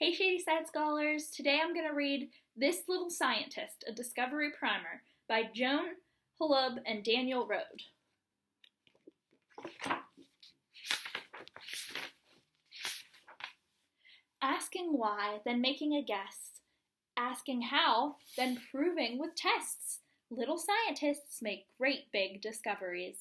Hey Shadyside Scholars! Today I'm going to read This Little Scientist, a Discovery Primer by Joan Holub and Daniel Rode. Asking why, then making a guess. Asking how, then proving with tests. Little scientists make great big discoveries.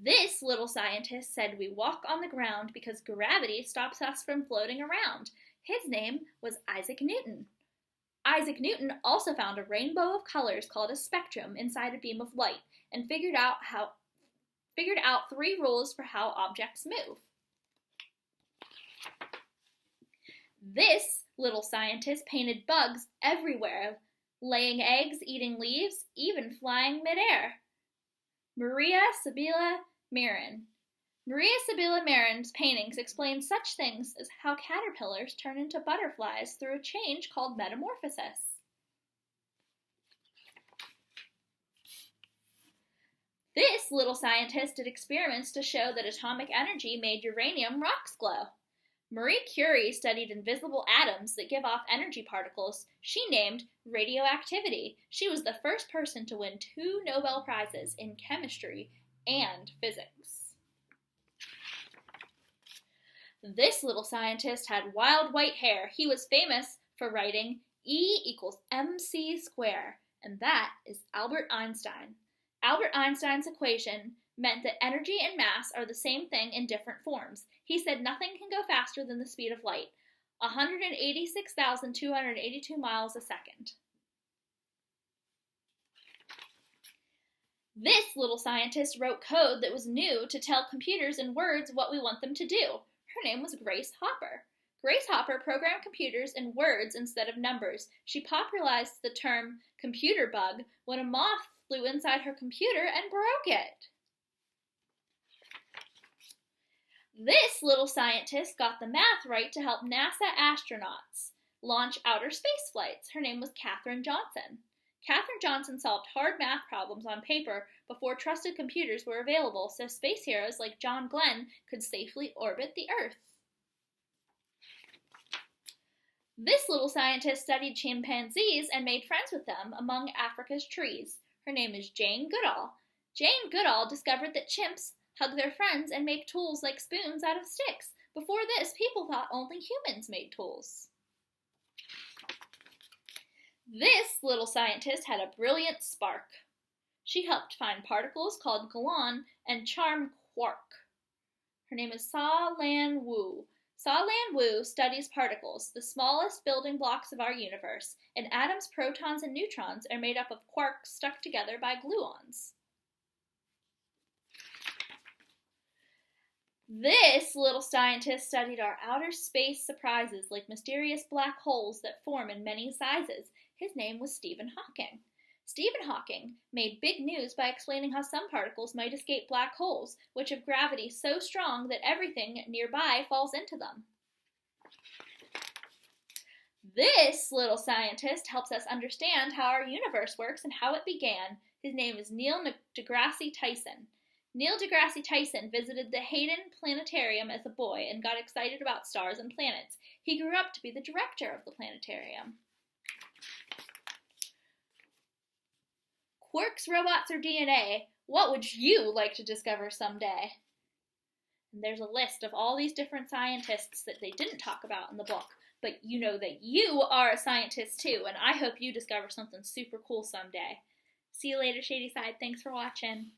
This little scientist said we walk on the ground because gravity stops us from floating around. His name was Isaac Newton. Isaac Newton also found a rainbow of colors called a spectrum inside a beam of light and figured out 3 rules for how objects move. This little scientist painted bugs everywhere, laying eggs, eating leaves, even flying midair. Maria Sibylla Meren. Maria Sibylla Meren's paintings explain such things as how caterpillars turn into butterflies through a change called metamorphosis. This little scientist did experiments to show that atomic energy made uranium rocks glow. Marie Curie studied invisible atoms that give off energy particles she named radioactivity. She was the first person to win 2 Nobel Prizes in chemistry and physics. This little scientist had wild white hair. He was famous for writing E=mc², and that is Albert Einstein. Albert Einstein's equation meant that energy and mass are the same thing in different forms. He said nothing can go faster than the speed of light, 186,282 miles a second. This little scientist wrote code that was new to tell computers in words what we want them to do. Her name was Grace Hopper. Grace Hopper programmed computers in words instead of numbers. She popularized the term computer bug when a moth flew inside her computer and broke it. This little scientist got the math right to help NASA astronauts launch outer space flights. Her name was Katherine Johnson. Katherine Johnson solved hard math problems on paper before trusted computers were available, so space heroes like John Glenn could safely orbit the Earth. This little scientist studied chimpanzees and made friends with them among Africa's trees. Her name is Jane Goodall. Jane Goodall discovered that chimps hug their friends and make tools like spoons out of sticks. Before this, people thought only humans made tools. This little scientist had a brilliant spark. She helped find particles called gluon and charm quark. Her name is Sa Lan Wu. Sa Lan Wu studies particles, the smallest building blocks of our universe. An atom's protons and neutrons are made up of quarks stuck together by gluons. This little scientist studied our outer space surprises like mysterious black holes that form in many sizes. His name was Stephen Hawking. Stephen Hawking made big news by explaining how some particles might escape black holes, which have gravity so strong that everything nearby falls into them. This little scientist helps us understand how our universe works and how it began. His name is Neil deGrasse Tyson. Neil deGrasse Tyson visited the Hayden Planetarium as a boy and got excited about stars and planets. He grew up to be the director of the planetarium. Quarks, robots, or DNA, what would you like to discover someday? And there's a list of all these different scientists that they didn't talk about in the book, but you know that you are a scientist too, and I hope you discover something super cool someday. See you later, Shadyside. Thanks for watching.